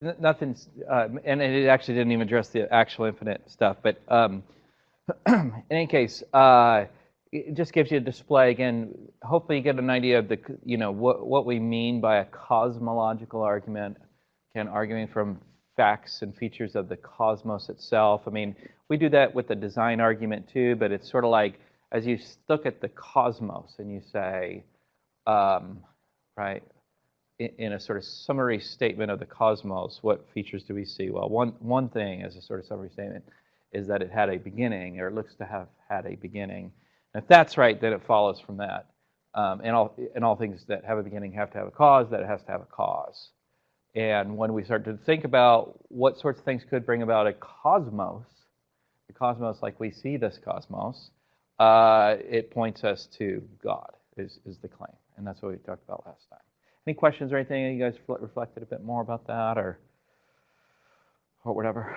Nothing's, and it actually didn't even address the actual infinite stuff. But in any case, it just gives you a display again. Hopefully, you get an idea of the what we mean by a cosmological argument. Again, arguing from facts and features of the cosmos itself. I mean, we do that with the design argument too. But it's sort of like as you look at the cosmos and you say, right, in a sort of summary statement of the cosmos, what features do we see? Well, one thing as a sort of summary statement is that it had a beginning, or it looks to have had a beginning. And if that's right, then it follows from that. And all things that have a beginning have to have a cause, that it has to have a cause. And when we start to think about what sorts of things could bring about a cosmos, the cosmos like we see this cosmos, it points us to God, is the claim. And that's what we talked about last time. Any questions or anything? You guys reflected a bit more about that or whatever?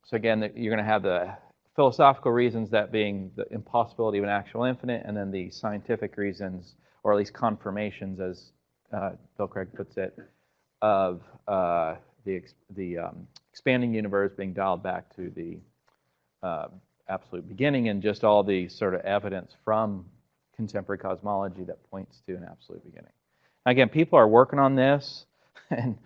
So again, you're going to have the philosophical reasons, that being the impossibility of an actual infinite, and then the scientific reasons, or at least confirmations, as Bill Craig puts it, of the expanding universe being dialed back to the absolute beginning, and just all the sort of evidence from contemporary cosmology that points to an absolute beginning. Again, people are working on this, and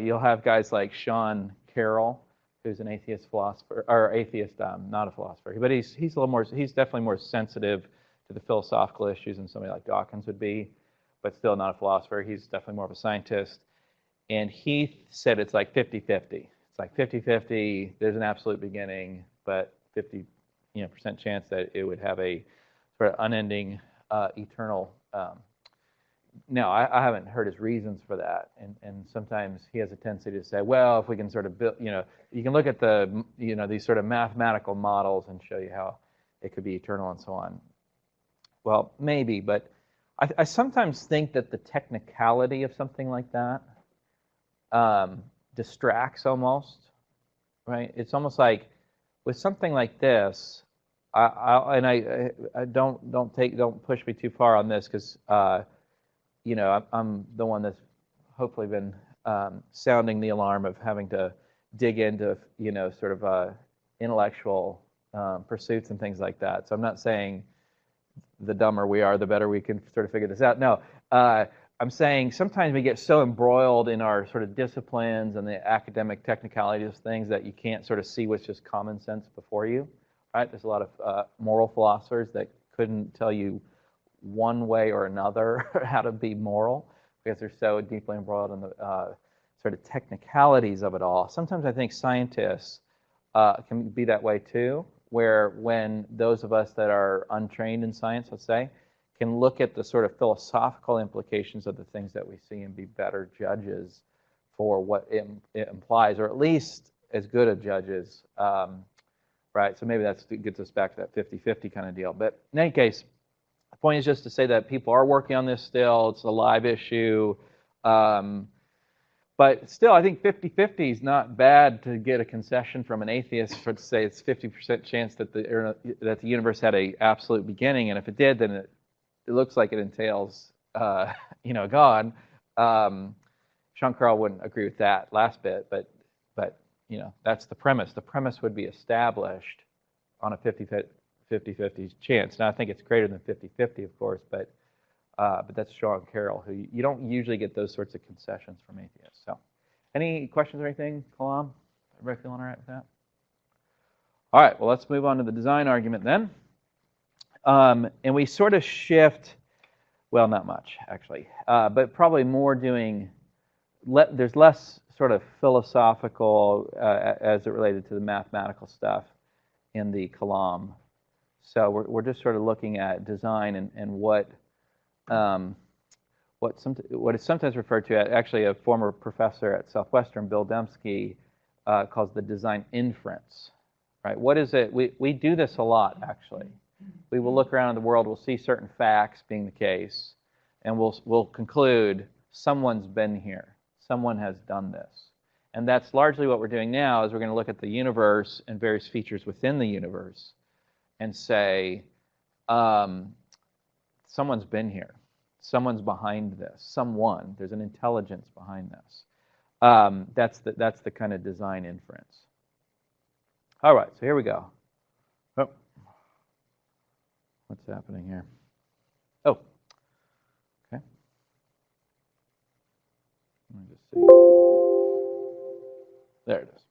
you'll have guys like Sean Carroll, who's an atheist philosopher, or atheist, not a philosopher, but he's a little more, he's definitely more sensitive to the philosophical issues than somebody like Dawkins would be, but still not a philosopher. He's definitely more of a scientist, and he said it's like 50-50. It's like 50-50. There's an absolute beginning, but 50% chance that it would have a sort of unending, eternal. Now, I haven't heard his reasons for that, and sometimes he has a tendency to say, well, if we can sort of build, you can look at the, these sort of mathematical models and show you how it could be eternal and so on. Well, maybe, but I sometimes think that the technicality of something like that distracts almost, right? It's almost like with something like this, I don't push me too far on this because. I'm the one that's hopefully been sounding the alarm of having to dig into, sort of intellectual pursuits and things like that. So I'm not saying the dumber we are, the better we can sort of figure this out. No, I'm saying sometimes we get so embroiled in our sort of disciplines and the academic technicalities of things that you can't sort of see what's just common sense before you, right? There's a lot of moral philosophers that couldn't tell you one way or another how to be moral because they're so deeply embroiled in the sort of technicalities of it all. Sometimes I think scientists can be that way too, where when those of us that are untrained in science, let's say, can look at the sort of philosophical implications of the things that we see and be better judges for what it implies, or at least as good of judges, right? So maybe that gets us back to that 50-50 kind of deal. But in any case, the point is just to say that people are working on this still. It's a live issue. But still, I think 50-50 is not bad to get a concession from an atheist for to say it's 50% chance that the universe had an absolute beginning. And if it did, then it looks like it entails, God. Sean Carroll wouldn't agree with that last bit, but that's the premise. The premise would be established on a 50-50 chance. Now, I think it's greater than 50-50, of course, but that's Sean Carroll, who you don't usually get those sorts of concessions from atheists. So, any questions or anything, Kalam? Everybody feeling all right with that? All right, well, let's move on to the design argument then. And we sort of shift, well, not much, actually, but probably more doing, there's less sort of philosophical as it related to the mathematical stuff in the Kalam. So we're just sort of looking at design and what is sometimes referred to, actually a former professor at Southwestern, Bill Dembski, calls the design inference. Right? What is it? We do this a lot, actually. We will look around in the world, we'll see certain facts being the case, and we'll conclude someone's been here, someone has done this. And that's largely what we're doing now, is we're going to look at the universe and various features within the universe and say, someone's been here. Someone's behind this. There's an intelligence behind this. That's the kind of design inference. All right, so here we go. Oh, what's happening here? Oh, okay. Let me just see. There it is.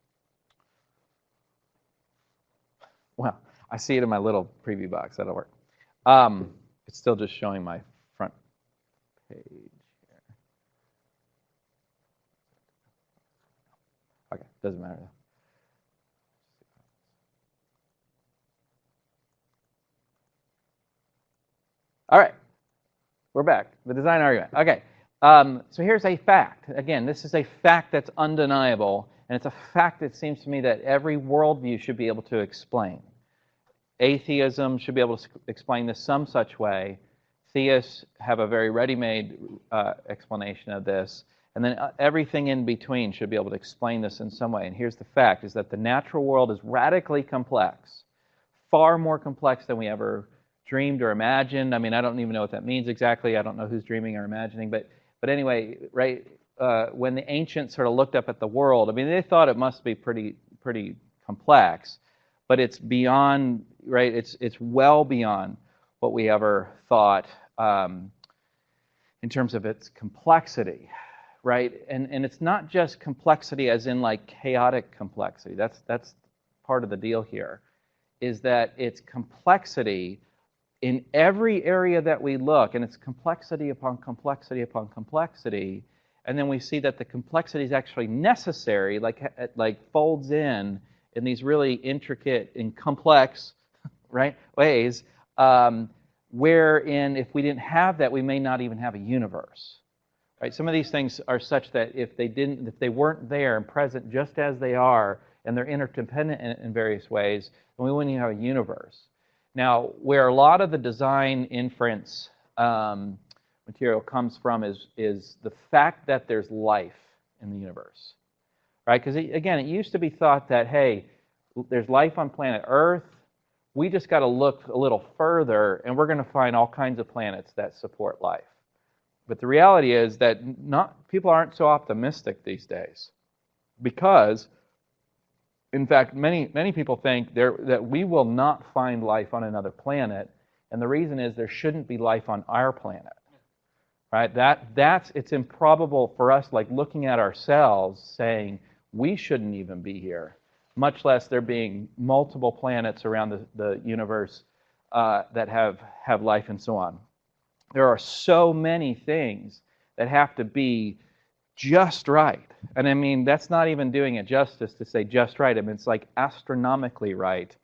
Well, I see it in my little preview box. That'll work. It's still just showing my front page here. Okay, doesn't matter though. All right, we're back. The design argument. Okay, so here's a fact. Again, this is a fact that's undeniable, and it's a fact that seems to me that every worldview should be able to explain. Atheism should be able to explain this some such way. Theists have a very ready-made explanation of this. And then everything in between should be able to explain this in some way. And here's the fact, is that the natural world is radically complex, far more complex than we ever dreamed or imagined. I mean, I don't even know what that means exactly. I don't know who's dreaming or imagining. But anyway, right, when the ancients sort of looked up at the world, I mean, they thought it must be pretty complex. But it's beyond, right, it's well beyond what we ever thought in terms of its complexity, right? And it's not just complexity as in like chaotic complexity. That's part of the deal here, is that it's complexity in every area that we look, and it's complexity upon complexity upon complexity, and then we see that the complexity is actually necessary, like folds in these really intricate and complex, right, ways, wherein if we didn't have that, we may not even have a universe, right? Some of these things are such that if they weren't there and present just as they are, and they're interdependent in various ways, then we wouldn't even have a universe. Now, where a lot of the design inference material comes from is the fact that there's life in the universe, right? Because again, it used to be thought that, hey, there's life on planet Earth. We just got to look a little further, and we're going to find all kinds of planets that support life. But the reality is that people aren't so optimistic these days, because in fact, many people think that we will not find life on another planet, and the reason is there shouldn't be life on our planet, right? It's improbable for us, like looking at ourselves, saying we shouldn't even be here, much less there being multiple planets around the universe that have life and so on. There are so many things that have to be just right. And I mean, that's not even doing it justice to say just right. I mean, it's like astronomically right,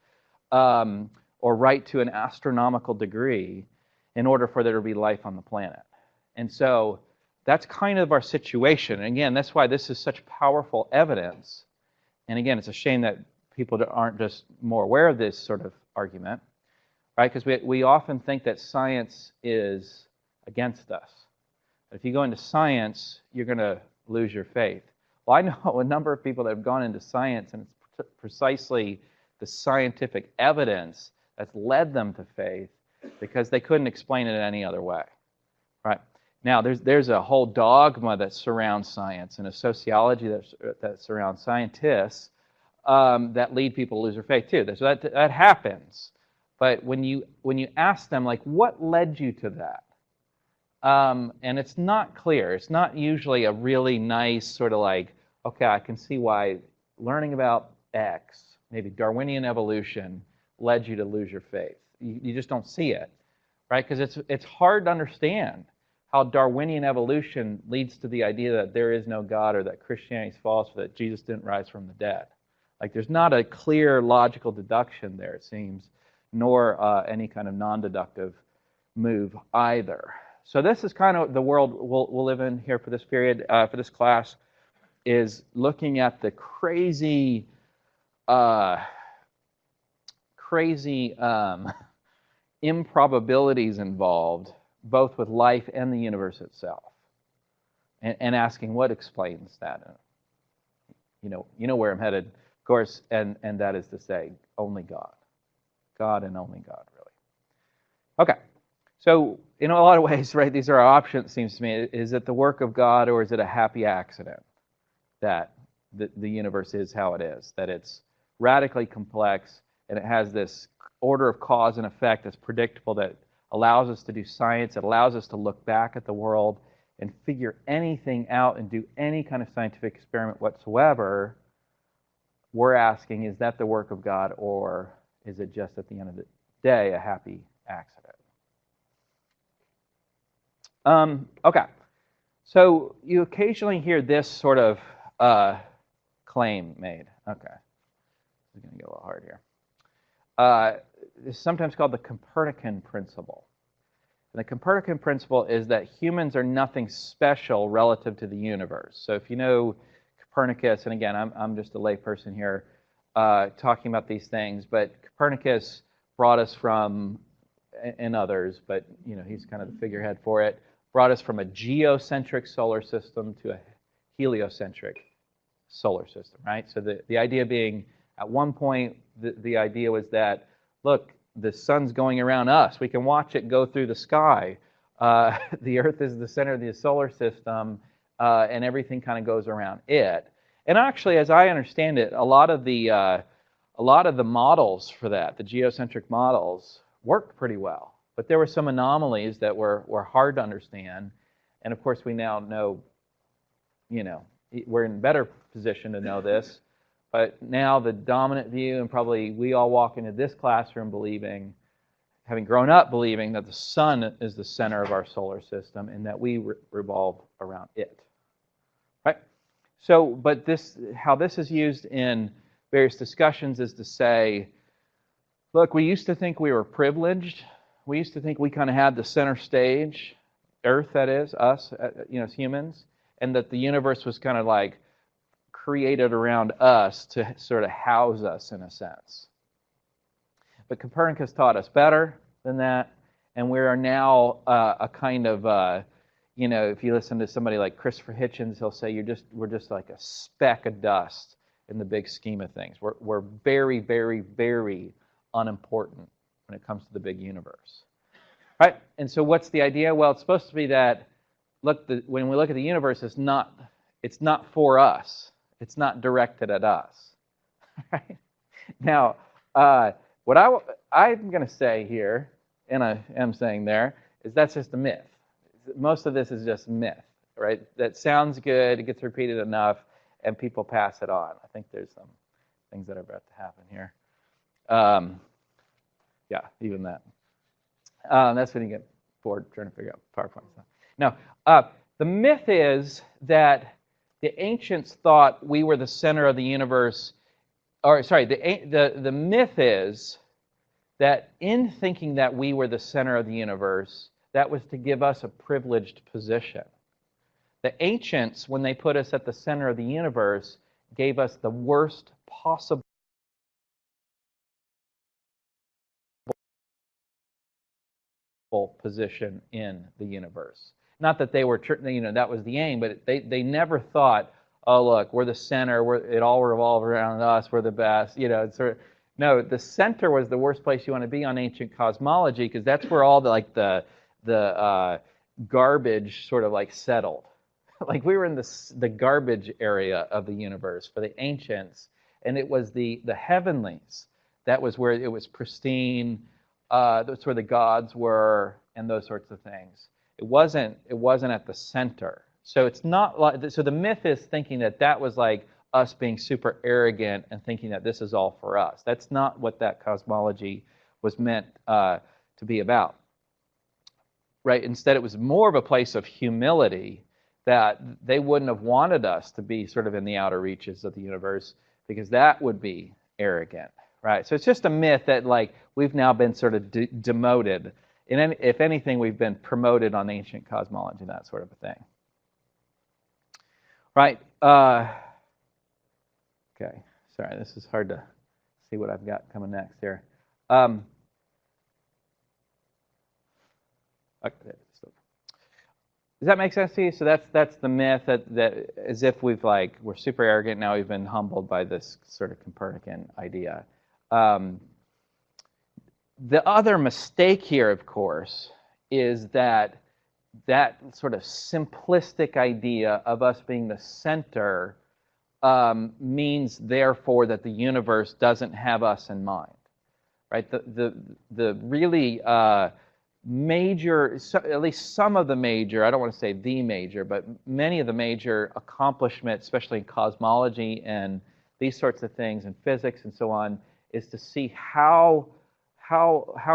or right to an astronomical degree in order for there to be life on the planet. And so that's kind of our situation. And again, that's why this is such powerful evidence. And again, it's a shame that people aren't just more aware of this sort of argument, right? Because we often think that science is against us. If you go into science, you're going to lose your faith. Well, I know a number of people that have gone into science, and it's precisely the scientific evidence that's led them to faith, because they couldn't explain it any other way, right? Now, there's a whole dogma that surrounds science and a sociology that surrounds scientists that lead people to lose their faith too. So that happens. But when you ask them, like, what led you to that? And it's not clear. It's not usually a really nice sort of like, okay, I can see why learning about X, maybe Darwinian evolution, led you to lose your faith. You just don't see it, right? Because it's hard to understand how Darwinian evolution leads to the idea that there is no God, or that Christianity is false, or that Jesus didn't rise from the dead. Like, there's not a clear logical deduction there, it seems, nor any kind of non-deductive move either. So this is kind of the world we'll live in here for this period, for this class, is looking at the crazy improbabilities involved, both with life and the universe itself, and asking what explains that. You know where I'm headed, of course, and that is to say, only God. God and only God, really. Okay. So, in a lot of ways, right, these are our options, it seems to me. Is it the work of God, or is it a happy accident? that the universe is how it is, that it's radically complex, and it has this order of cause and effect that's predictable, that allows us to do science, it allows us to look back at the world and figure anything out and do any kind of scientific experiment whatsoever. We're asking, is that the work of God, or is it just at the end of the day a happy accident? Okay, so you occasionally hear this sort of claim made. Okay, this is going to get a little hard here. It's sometimes called the Copernican principle. And the Copernican principle is that humans are nothing special relative to the universe. So if you know Copernicus, and again, I'm just a layperson here talking about these things, but Copernicus brought us from, and others, but you know, he's kind of the figurehead for it, brought us from a geocentric solar system to a heliocentric solar system, right? So the idea being, at one point, the idea was that, look, the sun's going around us. We can watch it go through the sky. The Earth is the center of the solar system, and everything kind of goes around it. And actually, as I understand it, a lot of the models for that, the geocentric models, worked pretty well. But there were some anomalies that were hard to understand. And of course, we now know, you know, we're in a better position to know this. But now the dominant view, and probably we all walk into this classroom believing, having grown up believing, that the sun is the center of our solar system and that we revolve around it. Right? So, but how this is used in various discussions is to say, look, we used to think we were privileged. We used to think we kind of had the center stage, Earth, that is, us, you know, as humans, and that the universe was kind of like created around us to sort of house us in a sense. But Copernicus taught us better than that, and we are now a kind of, you know, if you listen to somebody like Christopher Hitchens, he'll say we're just like a speck of dust in the big scheme of things. We're very, very, very unimportant when it comes to the big universe, right? And so what's the idea? Well, it's supposed to be that, look, when we look at the universe, it's not for us. It's not directed at us. Right? Now, what I'm going to say here, and I am saying there, is that's just a myth. Most of this is just myth, right? That sounds good, it gets repeated enough, and people pass it on. I think there's some things that are about to happen here. Yeah, even that. That's when you get bored trying to figure out PowerPoint stuff. Now, the myth is that the ancients thought we were the center of the universe. Or sorry, the myth is that in thinking that we were the center of the universe, that was to give us a privileged position. The ancients, when they put us at the center of the universe, gave us the worst possible position in the universe. Not that they were, you know, that was the aim, but they never thought, oh, look, we're the center, it all revolves around us, we're the best, you know. It's sort of, no, the center was the worst place you want to be on ancient cosmology, because that's where all the garbage sort of like settled. Like we were in the garbage area of the universe for the ancients, and it was the heavenlies. That was where it was pristine. That's where the gods were, and those sorts of things. It wasn't at the center. So it's not like, so the myth is thinking that was like us being super arrogant and thinking that this is all for us. That's not what that cosmology was meant to be about. Right? Instead, it was more of a place of humility, that they wouldn't have wanted us to be sort of in the outer reaches of the universe, because that would be arrogant. Right? So it's just a myth that like we've now been sort of demoted. If anything, we've been promoted on ancient cosmology, that sort of a thing. Right? Okay. Sorry, this is hard to see what I've got coming next here. Okay. Does that make sense to you? So that's the myth, that as if we're super arrogant, now we've been humbled by this sort of Copernican idea. The other mistake here, of course, is that sort of simplistic idea of us being the center means therefore that the universe doesn't have us in mind, right? The really major, at least some of the major, I don't want to say the major, but many of the major accomplishments, especially in cosmology and these sorts of things, and physics and so on, is to see how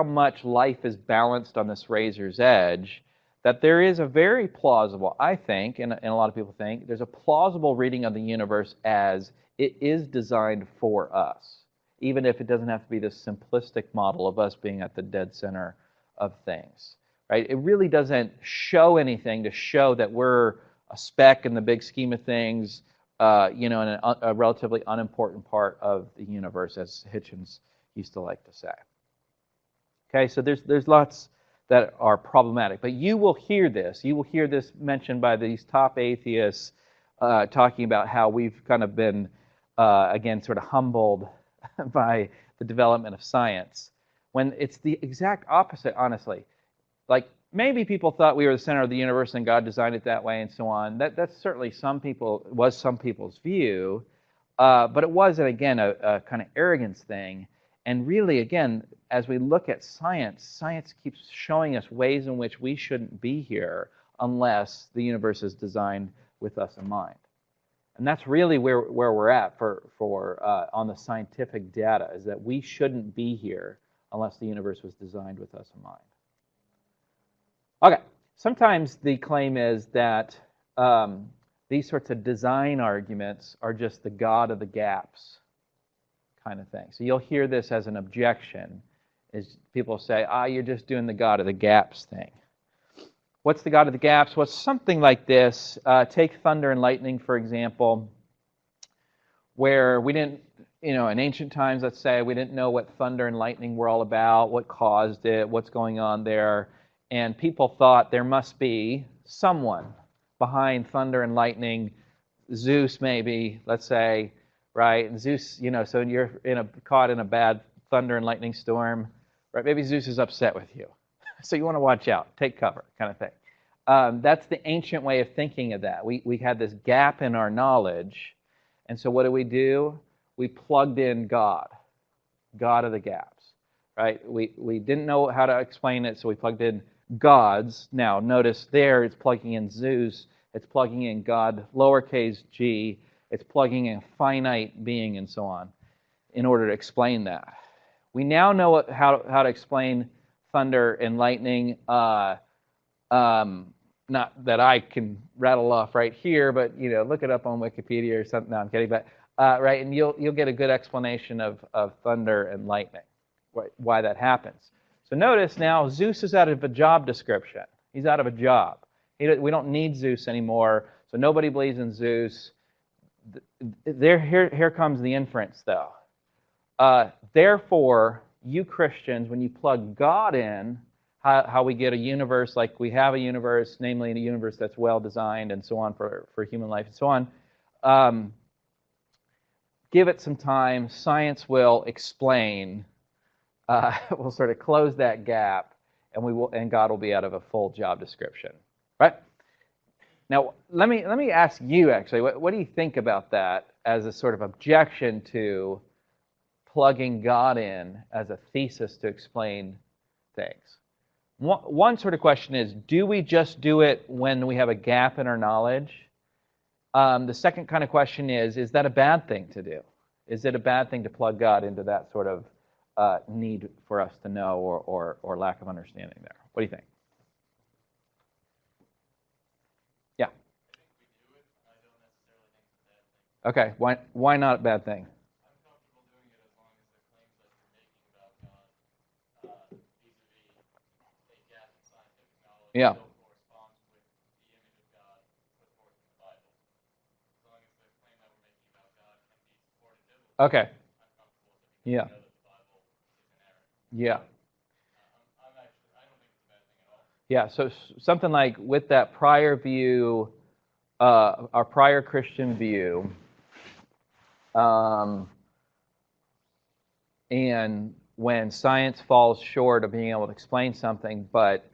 much life is balanced on this razor's edge, that there is a very plausible, I think, and a lot of people think, there's a plausible reading of the universe as it is designed for us, even if it doesn't have to be this simplistic model of us being at the dead center of things, right? It really doesn't show anything to show that we're a speck in the big scheme of things, in a relatively unimportant part of the universe, as Hitchens used to like to say. Okay, so there's lots that are problematic, but you will hear this. You will hear this mentioned by these top atheists talking about how we've kind of been, again, sort of humbled by the development of science, when it's the exact opposite, honestly. Like, maybe people thought we were the center of the universe and God designed it that way and so on. That's certainly some people's view, but it was, again, a kind of arrogance thing. And really, again, as we look at science, science keeps showing us ways in which we shouldn't be here unless the universe is designed with us in mind. And that's really where we're at for on the scientific data, is that we shouldn't be here unless the universe was designed with us in mind. Okay, sometimes the claim is that these sorts of design arguments are just the God of the gaps kind of thing. So you'll hear this as an objection, is people say, you're just doing the God of the gaps thing. What's the God of the gaps? Well, something like this. Take thunder and lightning, for example, where we didn't, in ancient times, let's say, we didn't know what thunder and lightning were all about, what caused it, what's going on there. And people thought there must be someone behind thunder and lightning, Zeus maybe, let's say, right? And Zeus, so you're caught in a bad thunder and lightning storm, right? Maybe Zeus is upset with you. So you want to watch out, take cover, kind of thing. That's the ancient way of thinking of that. We had this gap in our knowledge, and so what do? We plugged in God of the gaps, right? We didn't know how to explain it, so we plugged in gods. Now, notice there it's plugging in Zeus, it's plugging in God, lowercase g, it's plugging in finite being and so on in order to explain that. We now know how to explain thunder and lightning. Not that I can rattle off right here, but look it up on Wikipedia or something. No, I'm kidding. But right, and you'll get a good explanation of thunder and lightning, why that happens. So notice now Zeus is out of a job description. He's out of a job. We don't need Zeus anymore, so nobody believes in Zeus. Here comes the inference, though. Therefore, you Christians, when you plug God in, how we get a universe like we have a universe, namely a universe that's well designed and so on for human life and so on, give it some time. Science will explain. We'll sort of close that gap, and God will be out of a full job description, right? Now, let me ask you actually, what do you think about that as a sort of objection to plugging God in as a thesis to explain things? One sort of question is, do we just do it when we have a gap in our knowledge? The second kind of question is that a bad thing to do? Is it a bad thing to plug God into that sort of need for us to know or lack of understanding there? What do you think? Yeah. Okay, why not a bad thing? Yeah. Okay. Yeah. Yeah. Yeah, so something like with that prior view, our prior Christian view, and when science falls short of being able to explain something, but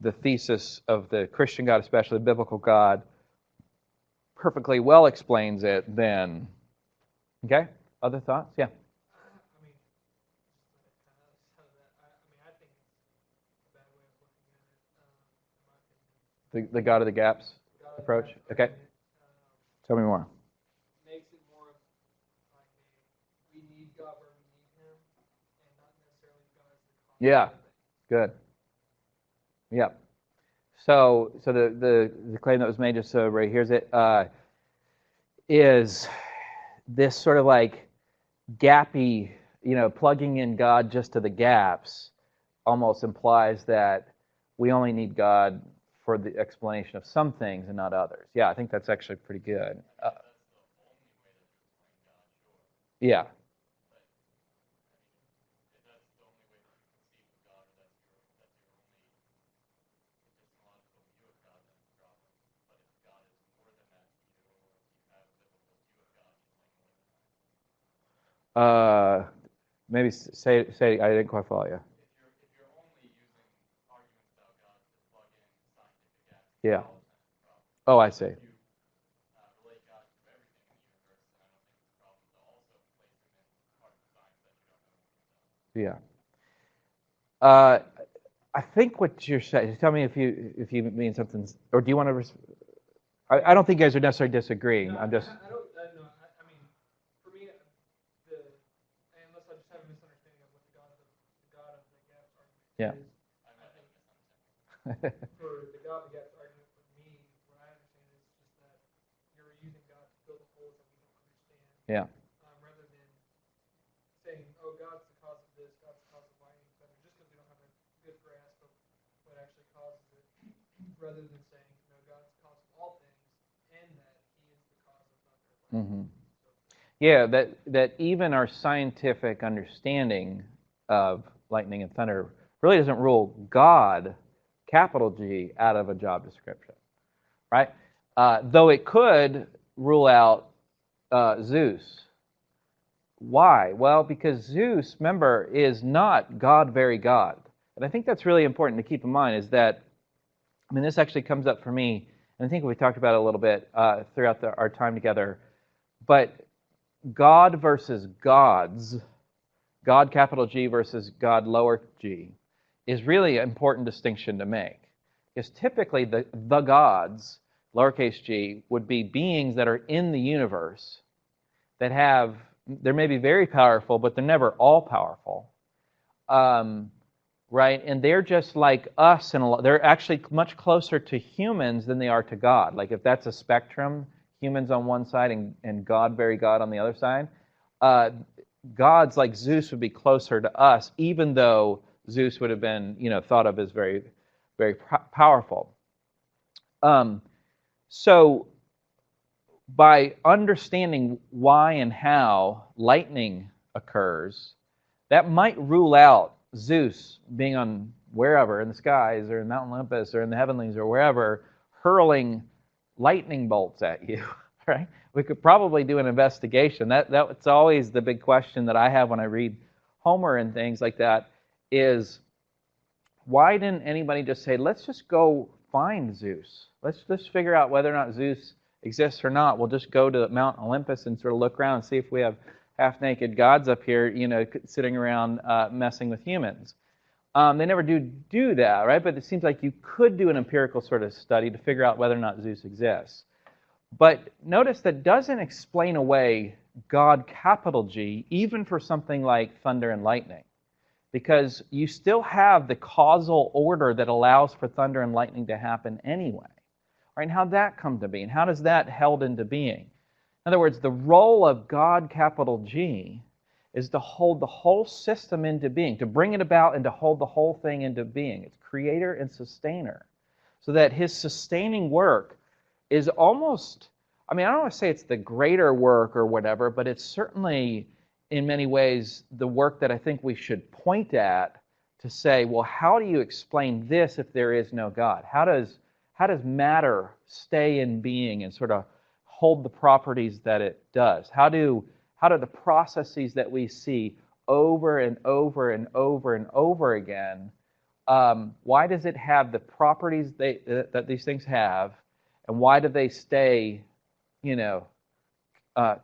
the thesis of the Christian God, especially the biblical God, perfectly well explains it, then, okay? Other thoughts? Yeah. The God of the gaps approach? Okay. Tell me more. Makes it more of like we need God where we need Him, and not necessarily God as the cause. Yeah. Good. Yeah. So the claim that was made, just so right here's it, is this sort of like gappy, plugging in God just to the gaps almost implies that we only need God for the explanation of some things and not others. Yeah, I think that's actually pretty good. Yeah. Maybe say I didn't quite follow you. Yeah. Oh, I see. Yeah. I think what you're saying. Tell me if you mean something, or do you want to? I don't think you guys are necessarily disagreeing. No, I'm just. I don't. No, I mean, for me, unless I just have a misunderstanding of what the God of the gaps argument Yeah. is, for the God of the gaps argument, for me, what I understand is just that you're using God to fill the holes that we don't understand. Yeah. Rather than saying, oh, God's the cause of this, God's the cause of lightning, thunder, just because we don't have a good grasp of what actually causes it, rather than saying, no, God's the cause of all things, and that He is the cause of thunder and lightning. Mm-hmm. Yeah, that even our scientific understanding of lightning and thunder really doesn't rule God, capital G, out of a job description, right? Though it could rule out Zeus. Why? Well, because Zeus, remember, is not God, very God. And I think that's really important to keep in mind is that, I mean, this actually comes up for me, and I think we talked about it a little bit throughout our time together, but God versus gods, God capital G versus God lower g, is really an important distinction to make. Because typically the gods, lowercase g, would be beings that are in the universe that have, they may be very powerful, but they're never all powerful. Right? And they're just like us, and they're actually much closer to humans than they are to God. Like if that's a spectrum, humans on one side and God, very God, on the other side, gods like Zeus would be closer to us, even though Zeus would have been, thought of as very, very powerful. So by understanding why and how lightning occurs, that might rule out Zeus being on wherever in the skies or in Mount Olympus or in the heavenlies or wherever, hurling lightning bolts at you, right? We could probably do an investigation. That's always the big question that I have when I read Homer and things like that is, why didn't anybody just say, let's just go find Zeus? Let's just figure out whether or not Zeus exists or not. We'll just go to Mount Olympus and sort of look around and see if we have half-naked gods up here, sitting around messing with humans. They never do that, right? But it seems like you could do an empirical sort of study to figure out whether or not Zeus exists. But notice that doesn't explain away God, capital G, even for something like thunder and lightning. Because you still have the causal order that allows for thunder and lightning to happen anyway. Right? And how'd that come to be? And how does that held into being? In other words, the role of God, capital G, is to hold the whole system into being, to bring it about and to hold the whole thing into being. It's creator and sustainer. So that his sustaining work is almost, I don't want to say it's the greater work or whatever, but it's certainly, in many ways, the work that I think we should point at to say, well, how do you explain this if there is no God? How does matter stay in being and sort of hold the properties that it does? How do the processes that we see over and over and over and over again, why does it have the properties that these things have, and why do they stay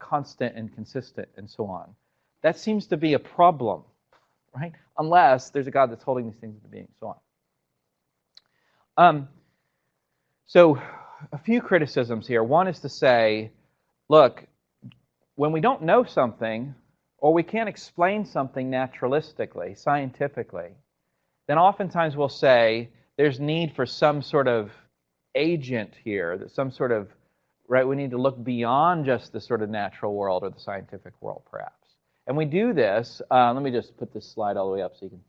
constant and consistent and so on. That seems to be a problem, right? Unless there's a God that's holding these things into being, so on. So a few criticisms here. One is to say, look, when we don't know something, or we can't explain something naturalistically, scientifically, then oftentimes we'll say there's need for some sort of agent here, that some sort of, right, we need to look beyond just the sort of natural world or the scientific world, perhaps. And we do this, let me just put this slide all the way up so you can,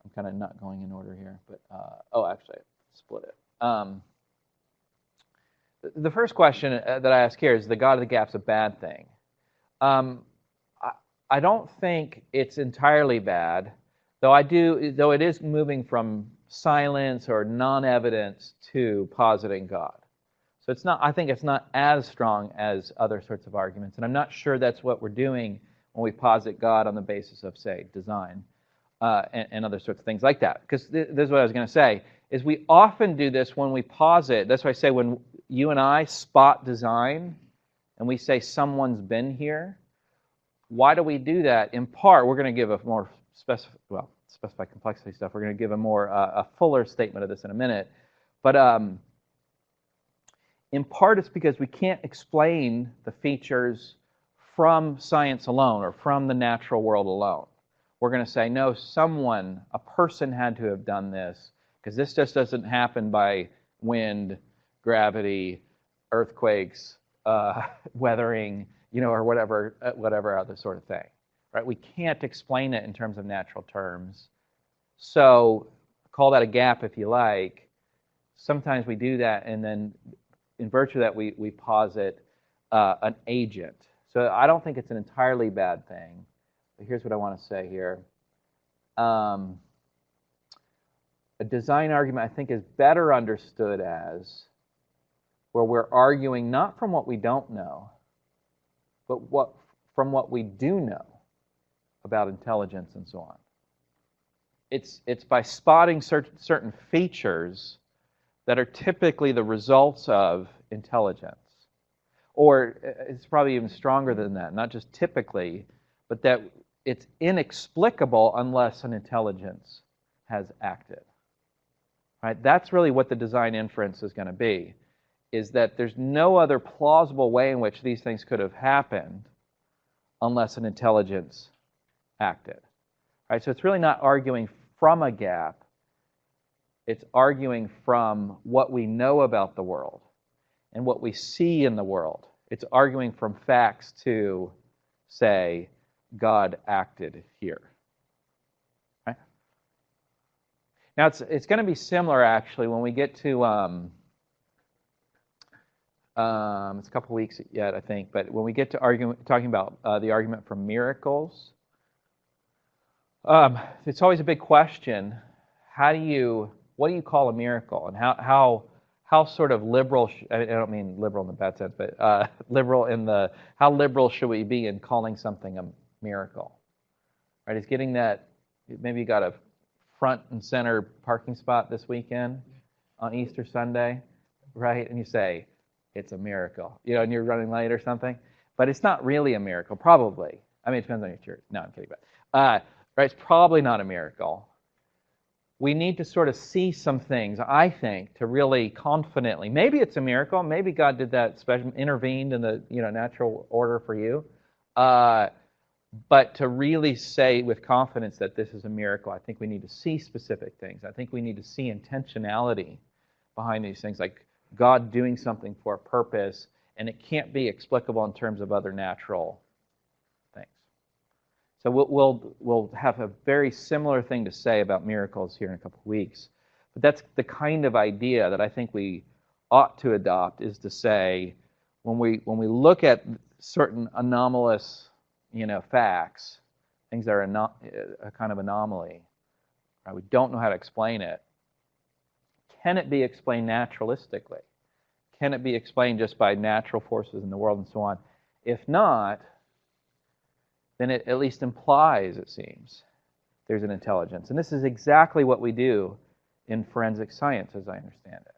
I'm kind of not going in order here, but, actually, I split it. The first question that I ask here is, the God of the gap's a bad thing? I don't think it's entirely bad, though it is moving from silence or non-evidence to positing God. So I think it's not as strong as other sorts of arguments, and I'm not sure that's what we're doing when we posit God on the basis of, say, design and other sorts of things like that. Because this is what I was going to say, is we often do this when we posit. That's why I say when you and I spot design and we say someone's been here, why do we do that? In part, we're going to give a more specified complexity stuff. We're going to give a fuller statement of this in a minute. But in part, it's because we can't explain the features from science alone or from the natural world alone. We're going to say, no, a person had to have done this, because this just doesn't happen by wind, gravity, earthquakes, weathering, or whatever other sort of thing, right? We can't explain it in terms of natural terms. So call that a gap if you like. Sometimes we do that, and then in virtue of that, we posit an agent. So I don't think it's an entirely bad thing. But here's what I want to say here. A design argument, I think, is better understood as where we're arguing not from what we don't know, but from what we do know about intelligence and so on. It's by spotting certain features that are typically the results of intelligence. Or it's probably even stronger than that, not just typically, but that it's inexplicable unless an intelligence has acted. Right? That's really what the design inference is going to be, is that there's no other plausible way in which these things could have happened unless an intelligence acted. Right? So it's really not arguing from a gap. It's arguing from what we know about the world and what we see in the world. It's arguing from facts to, say, God acted here. Right? Now, it's going to be similar, actually, when we get to, it's a couple weeks yet, I think, but when we get to talking about the argument from miracles, it's always a big question. What do you call a miracle? And how sort of liberal, I don't mean liberal in the bad sense, but how liberal should we be in calling something a miracle? Right? It's getting that, maybe you got a front and center parking spot this weekend on Easter Sunday, right? And you say, it's a miracle, and you're running late or something. But it's not really a miracle, probably. I mean, it depends on your church. No, I'm kidding. But right, it's probably not a miracle. We need to sort of see some things, I think, to really confidently. Maybe it's a miracle. Maybe God did that special, intervened in the natural order for you. But to really say with confidence that this is a miracle, I think we need to see specific things. I think we need to see intentionality behind these things, like God doing something for a purpose, and it can't be explicable in terms of other natural things. So we'll have a very similar thing to say about miracles here in a couple of weeks. But that's the kind of idea that I think we ought to adopt, is to say, when we look at certain anomalous facts, things that are a kind of anomaly, right? We don't know how to explain it. Can it be explained naturalistically? Can it be explained just by natural forces in the world and so on? If not, then it at least implies, it seems, there's an intelligence. And this is exactly what we do in forensic science, as I understand it.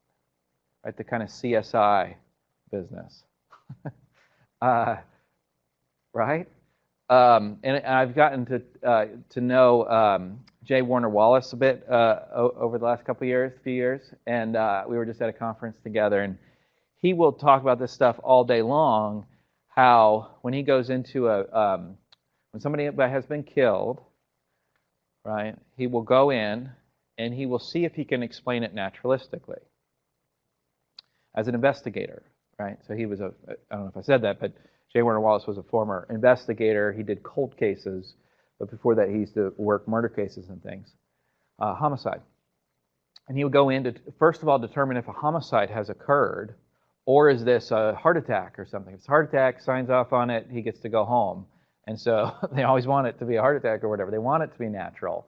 Right? The kind of CSI business. Right? And I've gotten to know J. Warner Wallace a bit over the last few years, and we were just at a conference together, and he will talk about this stuff all day long. How when he goes into when somebody has been killed, right? He will go in and he will see if he can explain it naturalistically as an investigator, right? So he was I don't know if I said that, but J. Warner Wallace was a former investigator. He did cold cases, but before that he used to work murder cases and things, homicide. And he would go in to, first of all, determine if a homicide has occurred, or is this a heart attack or something. If it's a heart attack, signs off on it, he gets to go home. And so they always want it to be a heart attack or whatever. They want it to be natural.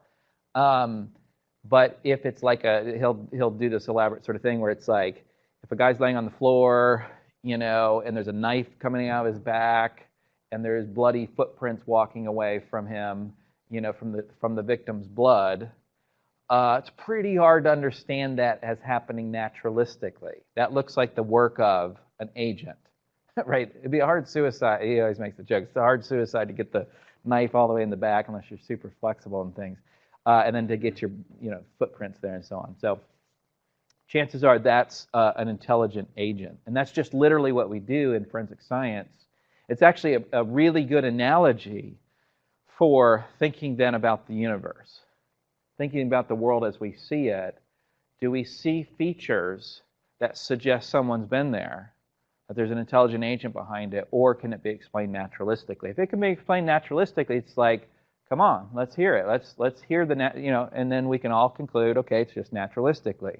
But if it's like he'll do this elaborate sort of thing where it's like, if a guy's laying on the floor, and there's a knife coming out of his back, and there's bloody footprints walking away from him, from the victim's blood, it's pretty hard to understand that as happening naturalistically. That looks like the work of an agent, right? It'd be a hard suicide. He always makes the joke. It's a hard suicide to get the knife all the way in the back unless you're super flexible and things, and then to get your footprints there and so on. So chances are that's an intelligent agent. And that's just literally what we do in forensic science. It's actually a really good analogy for thinking then about the universe. Thinking about the world as we see it. Do we see features that suggest someone's been there, that there's an intelligent agent behind it, or can it be explained naturalistically? If it can be explained naturalistically, it's like, come on, let's hear it. Let's hear and then we can all conclude, okay, it's just naturalistically.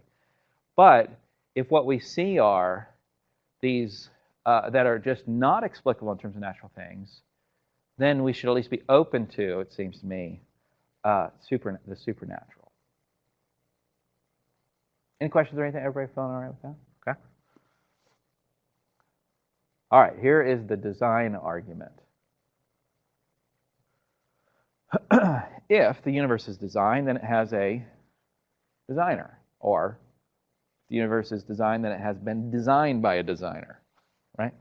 But if what we see are these that are just not explicable in terms of natural things, then we should at least be open to, it seems to me, the supernatural. Any questions or anything? Everybody feeling all right with that? Okay. All right, here is the design argument. If the universe is designed, then it has a designer. Or the universe is designed, then it has been designed by a designer, right?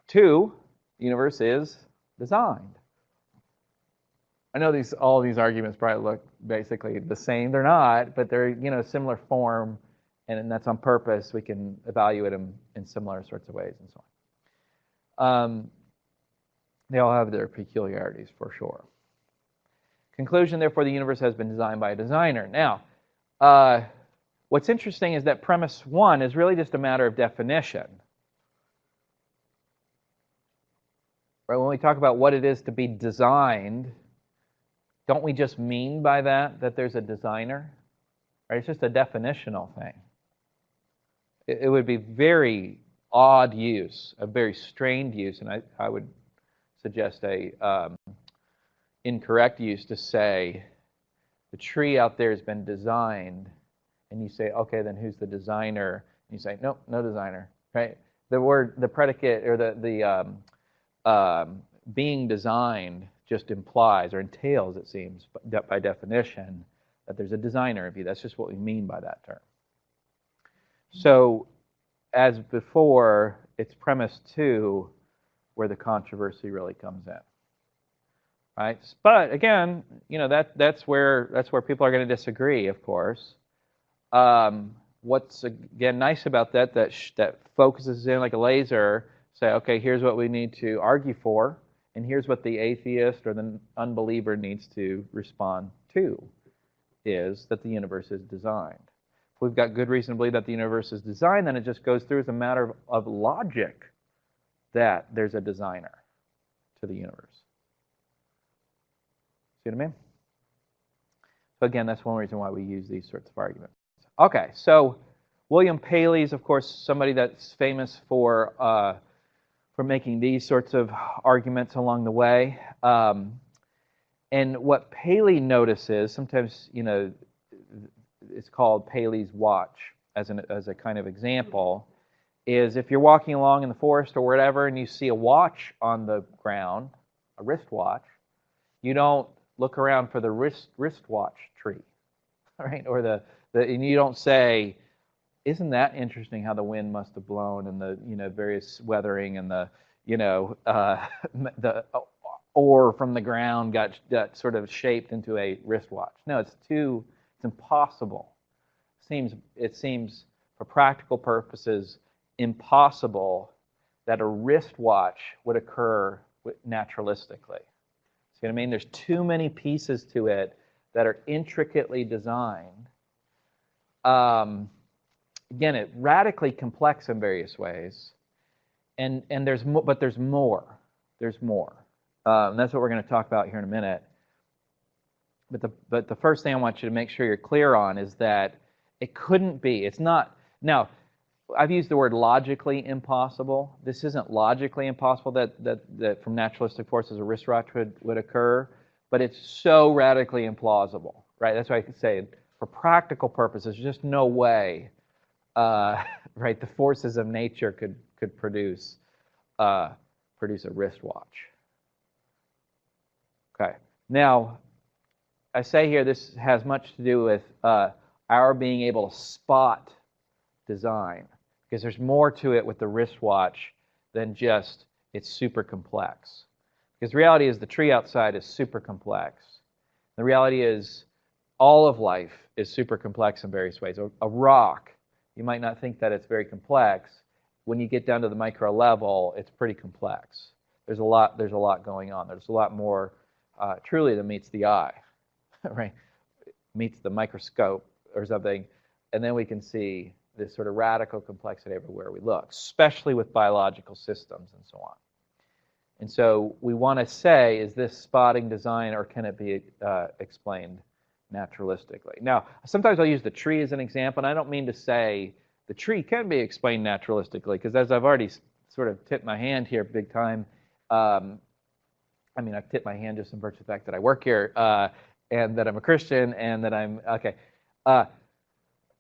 2, the universe is designed. I know all these arguments probably look basically the same. They're not, but they're similar form, and that's on purpose. We can evaluate them in similar sorts of ways and so on. They all have their peculiarities for sure. Conclusion, therefore, the universe has been designed by a designer. Now, what's interesting is that premise 1 is really just a matter of definition. Right? When we talk about what it is to be designed, don't we just mean by that there's a designer? Right? It's just a definitional thing. It would be very odd use, a very strained use, and I would suggest a incorrect use to say the tree out there has been designed, and you say, okay, then who's the designer? And you say, nope, no designer, right? The predicate, or the being designed just implies or entails, it seems, by definition, that there's a designer in view. That's just what we mean by that term. So, as before, it's premise 2 where the controversy really comes in. Right? But again, that's where people are going to disagree, of course. What's again nice about that focuses in like a laser. Say, okay, here's what we need to argue for, and here's what the atheist or the unbeliever needs to respond to, is that the universe is designed. If we've got good reason to believe that the universe is designed, then it just goes through as a matter of logic that there's a designer to the universe. See what I mean? So again, that's one reason why we use these sorts of arguments. Okay, so William Paley is, of course, somebody that's famous for making these sorts of arguments along the way. And what Paley notices, sometimes, it's called Paley's watch as a kind of example, is if you're walking along in the forest or whatever and you see a watch on the ground, a wristwatch, you don't look around for the wristwatch tree, right? Or and you don't say, isn't that interesting how the wind must have blown and the various weathering and the the ore from the ground got sort of shaped into a wristwatch. No, it's impossible. It seems for practical purposes impossible that a wristwatch would occur naturalistically. See what I mean? There's too many pieces to it that are intricately designed. Again, it's radically complex in various ways, and there's but there's more. There's more. And that's what we're going to talk about here in a minute. But the first thing I want you to make sure you're clear on is that it couldn't be. It's not. Now, I've used the word logically impossible. This isn't logically impossible that from naturalistic forces a wristwatch would occur, but it's so radically implausible, right? That's why I could say for practical purposes, there's just no way, right? The forces of nature could produce a wristwatch. Okay. Now, I say here this has much to do with our being able to spot design, because there's more to it with the wristwatch than just it's super complex. Because the reality is the tree outside is super complex. The reality is all of life is super complex in various ways. A rock, you might not think that it's very complex. When you get down to the micro level, it's pretty complex. There's a lot going on. There's a lot more truly than meets the eye, right? Meets the microscope or something, and then we can see this sort of radical complexity everywhere we look, especially with biological systems and so on. And so we want to say, is this spotting design, or can it be explained naturalistically? Now, sometimes I'll use the tree as an example, and I don't mean to say the tree can be explained naturalistically, because as I've already sort of tipped my hand here big time, I mean, I've tipped my hand just in virtue of the fact that I work here, and that I'm a Christian, and that I'm, okay.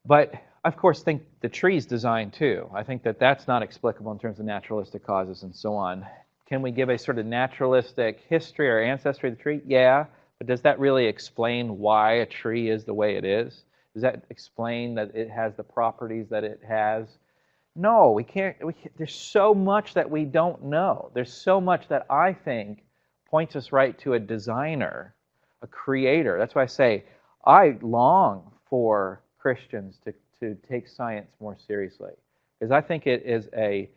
But I, of course, think the tree's designed too. I think that that's not explicable in terms of naturalistic causes and so on. Can we give a sort of naturalistic history or ancestry of the tree? Yeah, but does that really explain why a tree is the way it is? Does that explain that it has the properties that it has? No, we can't. There's so much that we don't know. There's so much that I think points us right to a designer, a creator. That's why I say I long for Christians to take science more seriously, because I think it is a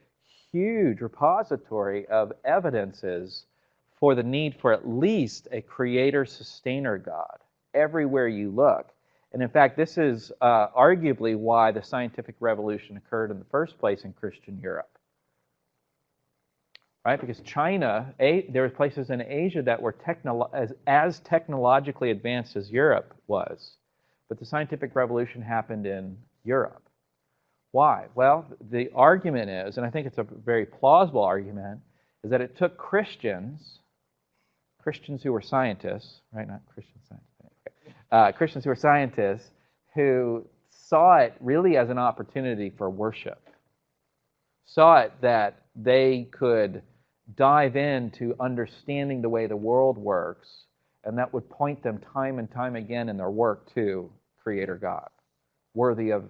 huge repository of evidences for the need for at least a creator-sustainer God everywhere you look. And in fact, this is arguably why the scientific revolution occurred in the first place in Christian Europe. Right? Because China, there were places in Asia that were as technologically advanced as Europe was. But the scientific revolution happened in Europe. Why? Well, the argument is, and I think it's a very plausible argument, is that it took Christians who were scientists, right? Not Christian scientists. Christians who were scientists who saw it really as an opportunity for worship. Saw it that they could dive into understanding the way the world works, and that would point them time and time again in their work to Creator God, worthy of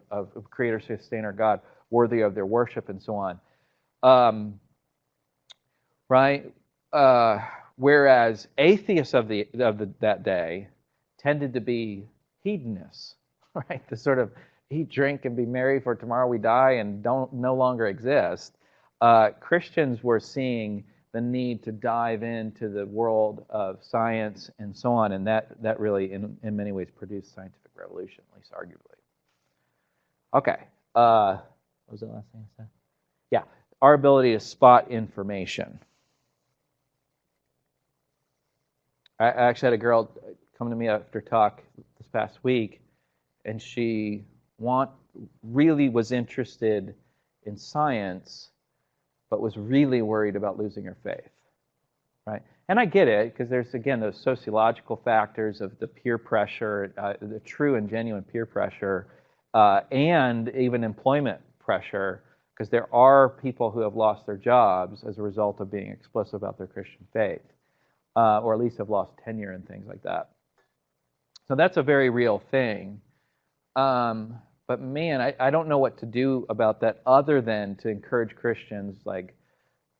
Creator, Sustainer God, worthy of their worship and so on. Right? Whereas atheists of that day tended to be hedonists, right? To sort of eat, drink, and be merry, for tomorrow we die and no longer exist. Christians were seeing the need to dive into the world of science and so on, and that really, in many ways, produced scientific revolution, at least arguably. Okay, what was the last thing I said? Yeah, our ability to spot information. I actually had a girl come to me after talk this past week, and she really was interested in science, but was really worried about losing her faith, right? And I get it, because there's, again, those sociological factors of the peer pressure, the true and genuine peer pressure, and even employment pressure, because there are people who have lost their jobs as a result of being explicit about their Christian faith, or at least have lost tenure and things like that. So that's a very real thing. But man, I don't know what to do about that other than to encourage Christians, like,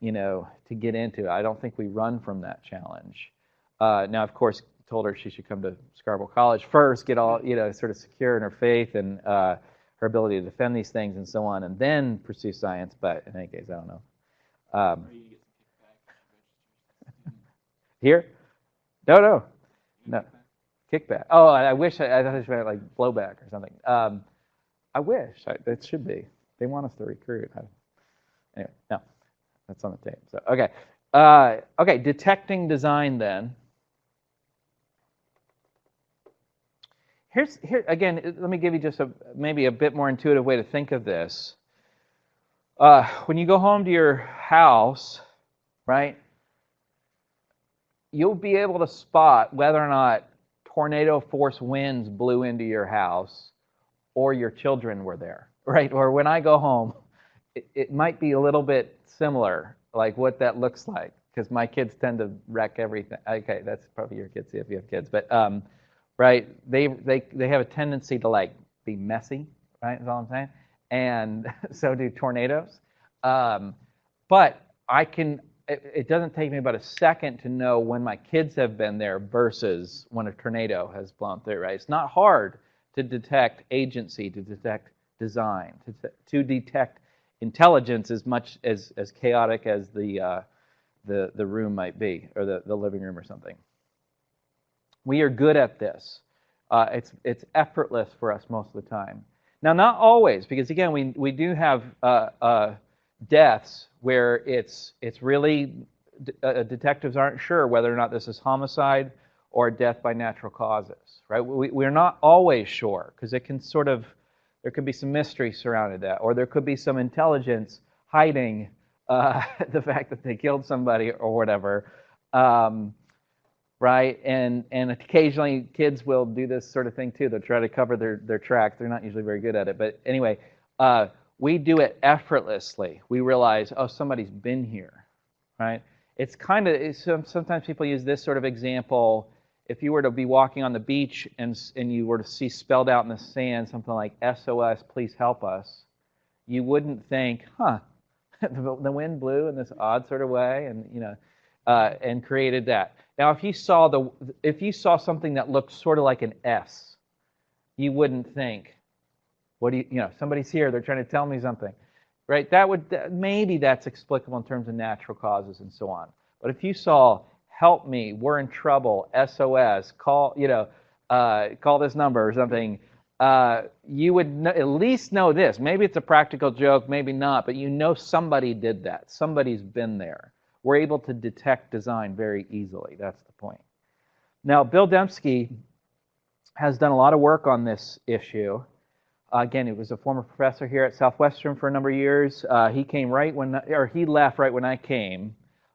to get into it. I don't think we run from that challenge. Now, of course, told her she should come to Scarborough College first, get all, sort of secure in her faith and her ability to defend these things and so on, and then pursue science. But in any case, I don't know. Here? No. Kickback. Oh, I wish I thought it meant like blowback or something. I wish. It should be. They want us to recruit. Anyway, no. That's on the tape. So okay. Detecting design then. Here again. Let me give you just maybe a bit more intuitive way to think of this. When you go home to your house, right? You'll be able to spot whether or not tornado force winds blew into your house or your children were there, right? Or when I go home, it might be a little bit similar, like what that looks like, because my kids tend to wreck everything. Okay, that's probably your kids if you have kids, but right, they have a tendency to like be messy, right? Is all I'm saying, and so do tornadoes. But it doesn't take me about a second to know when my kids have been there versus when a tornado has blown through, right? It's not hard to detect agency, to detect design, to detect intelligence as much as chaotic as the room might be, or the living room or something. We are good at this. It's effortless for us most of the time. Now, not always, because again, we do have deaths where it's really detectives aren't sure whether or not this is homicide or death by natural causes, right? We're not always sure, because it can there could be some mystery surrounded that, or there could be some intelligence hiding the fact that they killed somebody or whatever, right? And occasionally kids will do this sort of thing too. They'll try to cover their tracks. They're not usually very good at it, but anyway, we do it effortlessly. We realize, oh, somebody's been here, right? It's sometimes people use this sort of example. If you were to be walking on the beach and you were to see spelled out in the sand something like SOS, please help us, you wouldn't think, the wind blew in this odd sort of way, and and created that. Now, if you saw something that looked sort of like an S, you wouldn't think, somebody's here, they're trying to tell me something, right? Maybe that's explicable in terms of natural causes and so on. But if you saw, help me, we're in trouble, SOS, call this number or something, you would at least know this. Maybe it's a practical joke, maybe not, but somebody did that. Somebody's been there. We're able to detect design very easily. That's the point. Now, Bill Dembski has done a lot of work on this issue. Again, he was a former professor here at Southwestern for a number of years. He left right when I came.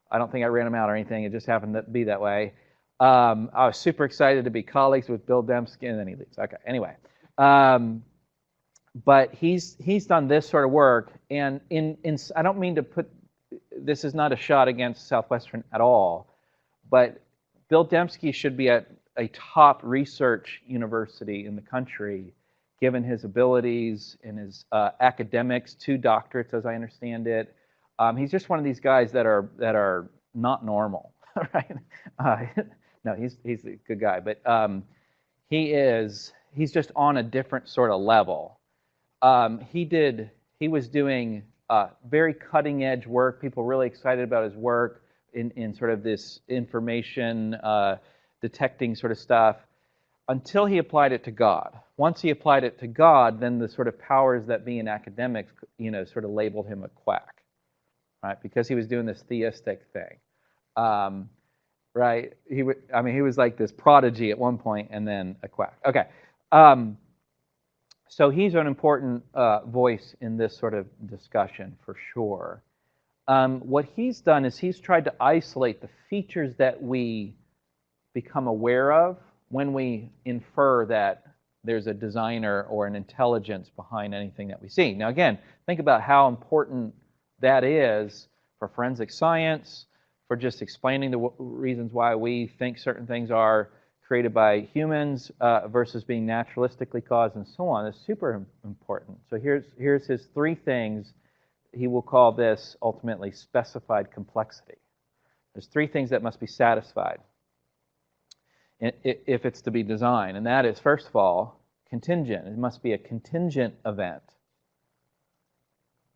I don't think I ran him out or anything. It just happened to be that way. I was super excited to be colleagues with Bill Dembski, and then he leaves. Okay, anyway. But he's done this sort of work, and I don't mean to put, this is not a shot against Southwestern at all, but Bill Dembski should be at a top research university in the country, given his abilities and his academics, 2 doctorates, as I understand it. He's just one of these guys that are not normal, right? No, he's a good guy, but he's just on a different sort of level. He was doing very cutting edge work. People really excited about his work in sort of this information detecting sort of stuff, until he applied it to God. Once he applied it to God, then the sort of powers that be in academics, sort of labeled him a quack, right? Because he was doing this theistic thing, right? He was like this prodigy at one point, and then a quack. Okay, so he's an important voice in this sort of discussion for sure. What he's done is he's tried to isolate the features that we become aware of when we infer that there's a designer or an intelligence behind anything that we see. Now again, think about how important that is for forensic science, for just explaining the reasons why we think certain things are, created by humans versus being naturalistically caused and so on is super important. So here's his 3 things. He will call this ultimately specified complexity. There's 3 things that must be satisfied if it's to be designed. And that is, first of all, contingent. It must be a contingent event.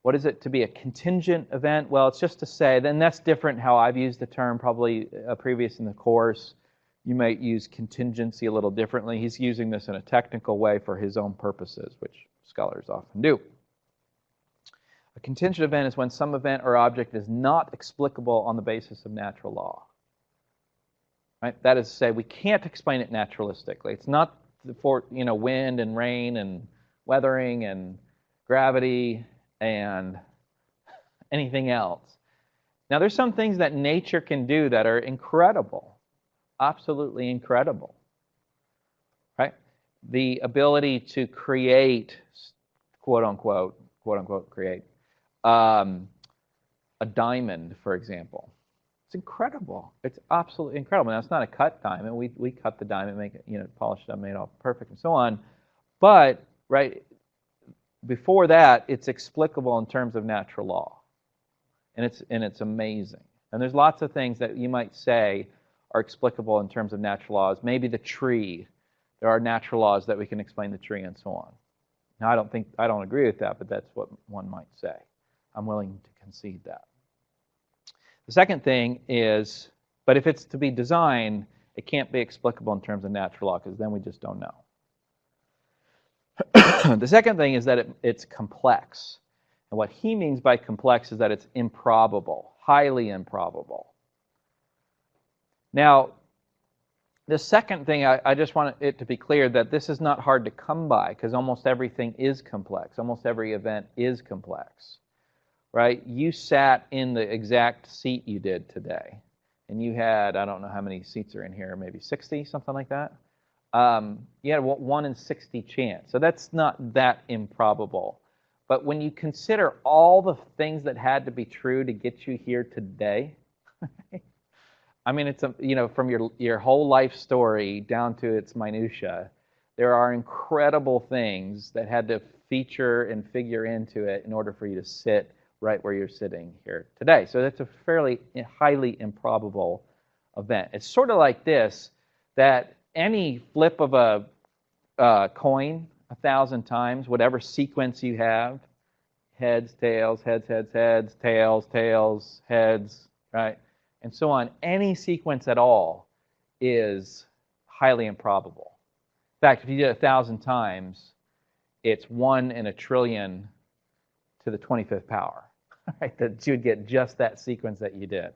What is it to be a contingent event? Well, it's just to say, then that's different how I've used the term probably previous in the course. You might use contingency a little differently. He's using this in a technical way for his own purposes, which scholars often do. A contingent event is when some event or object is not explicable on the basis of natural law. Right? That is to say, we can't explain it naturalistically. It's not for wind and rain and weathering and gravity and anything else. Now, there's some things that nature can do that are incredible, absolutely incredible. Right? The ability to create, quote unquote create, a diamond, for example. It's incredible. It's absolutely incredible. Now, it's not a cut diamond. We cut the diamond, make it, polish it up, make it all perfect, and so on. But right before that, it's explicable in terms of natural law, and it's amazing. And there's lots of things that you might say are explicable in terms of natural laws. Maybe the tree. There are natural laws that we can explain the tree, and so on. Now, I don't agree with that, but that's what one might say. I'm willing to concede that. The second thing is, but if it's to be designed, it can't be explicable in terms of natural law, because then we just don't know. The second thing is that it's complex. And what he means by complex is that it's improbable, highly improbable. Now, the second thing, I just want it to be clear that this is not hard to come by, because almost everything is complex. Almost every event is complex. Right? You sat in the exact seat you did today, and you had, I don't know how many seats are in here, maybe 60, something like that. You had a 1 in 60 chance. So that's not that improbable. But when you consider all the things that had to be true to get you here today, I mean, it's from your whole life story down to its minutia, there are incredible things that had to feature and figure into it in order for you to sit right where you're sitting here today. So that's a fairly highly improbable event. It's sort of like this, that any flip of a coin 1,000 times, whatever sequence you have, heads, tails, heads, heads, heads, tails, tails, heads, right, and so on, any sequence at all is highly improbable. In fact, if you did it 1,000 times, it's 1 in a trillion to the 25th power. Right, that you would get just that sequence that you did.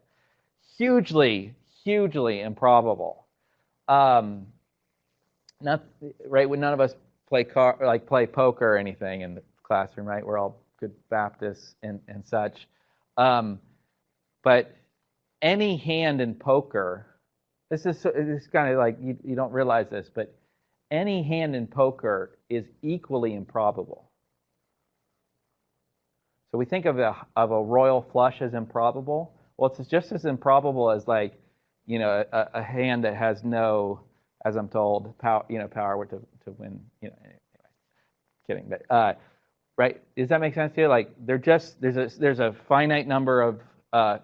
Hugely, hugely improbable. Not right when none of us play poker or anything in the classroom, right? We're all good Baptists and such. But any hand in poker, this is kind of like you don't realize this, but any hand in poker is equally improbable. So we think of a royal flush as improbable. Well, it's just as improbable as a hand that has no, as I'm told, power to win. Anyway, kidding, but right? Does that make sense to you? Like there's a finite number of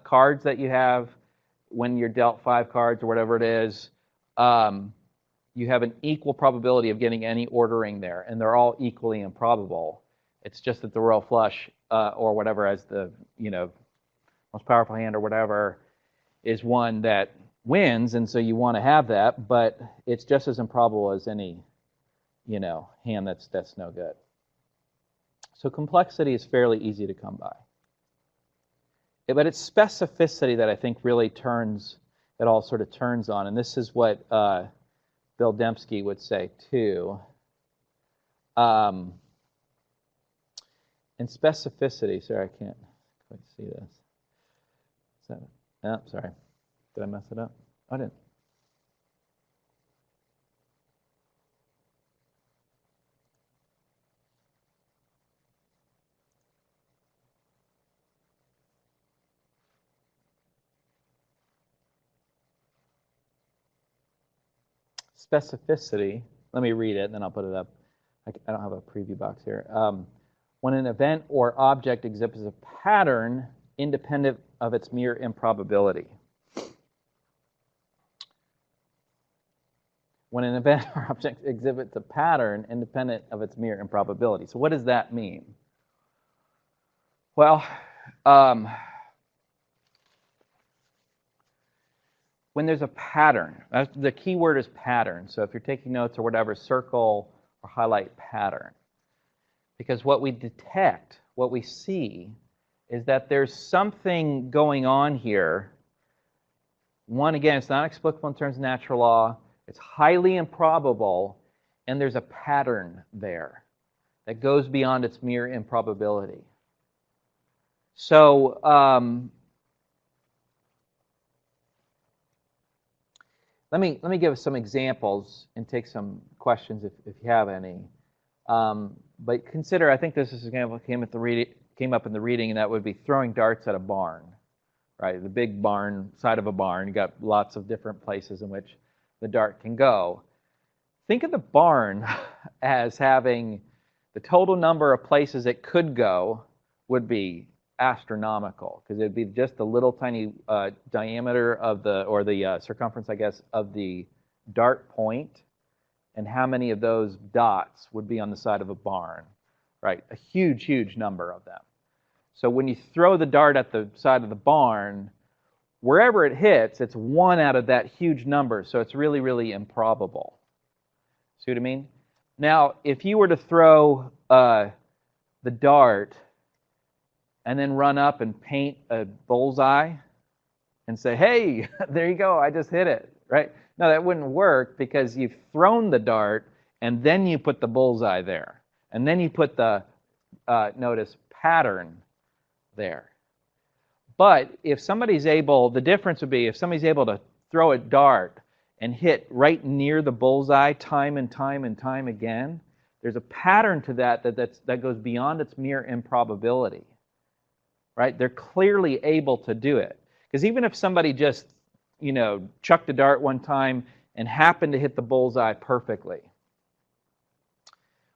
cards that you have when you're dealt 5 cards or whatever it is. You have an equal probability of getting any ordering there, and they're all equally improbable. It's just that the royal flush or whatever as the most powerful hand or whatever is one that wins, and so you want to have that, but it's just as improbable as any hand that's no good. So complexity is fairly easy to come by. But it's specificity that I think really it all sort of turns on, and this is what Bill Dembski would say too. And specificity, sorry, I can't quite see this. Sorry. Did I mess it up? I didn't. specificity, let me read it and then I'll put it up. I don't have a preview box here. When an event or object exhibits a pattern independent of its mere improbability. When an event or object exhibits a pattern independent of its mere improbability. So what does that mean? Well, when there's a pattern, the key word is pattern. So if you're taking notes or whatever, circle or highlight pattern. Because what we detect, what we see, is that there's something going on here. One, again, it's not explicable in terms of natural law. It's highly improbable, and there's a pattern there that goes beyond its mere improbability. So, let me give some examples and take some questions if you have any. But consider, I think this example came up in the reading, and that would be throwing darts at a barn, right? The big barn, side of a barn, you got lots of different places in which the dart can go. Think of the barn as having the total number of places it could go would be astronomical, because it'd be just the little tiny diameter of the circumference, I guess, of the dart point, and how many of those dots would be on the side of a barn, right? A huge, huge number of them. So when you throw the dart at the side of the barn, wherever it hits, it's one out of that huge number, so it's really, really improbable. See what I mean? Now, if you were to throw the dart and then run up and paint a bullseye and say, hey, there you go, I just hit it, right? No, that wouldn't work, because you've thrown the dart and then you put the bullseye there. And then you put the, notice, pattern there. But if somebody's able, the difference would be if somebody's able to throw a dart and hit right near the bullseye time and time and time again, there's a pattern to that goes beyond its mere improbability. Right? They're clearly able to do it. Because even if somebody just, chucked a dart one time and happened to hit the bullseye perfectly,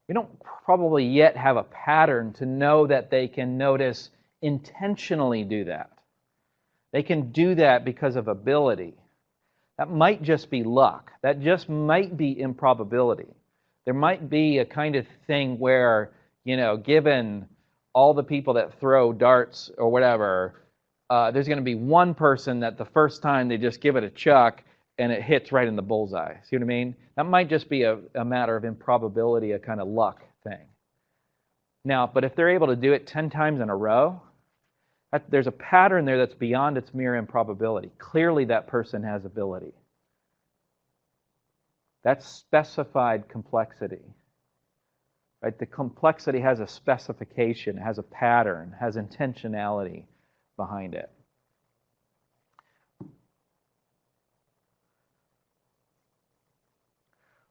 we don't probably yet have a pattern to know that they can, notice, intentionally do that. They can do that because of ability. That might just be luck. That just might be improbability. There might be a kind of thing where, given all the people that throw darts or whatever, there's going to be one person that the first time they just give it a chuck and it hits right in the bullseye. See what I mean? That might just be a matter of improbability, a kind of luck thing. Now, but if they're able to do it 10 times in a row, there's a pattern there that's beyond its mere improbability. Clearly that person has ability. That's specified complexity. Right? The complexity has a specification, has a pattern, has intentionality behind it.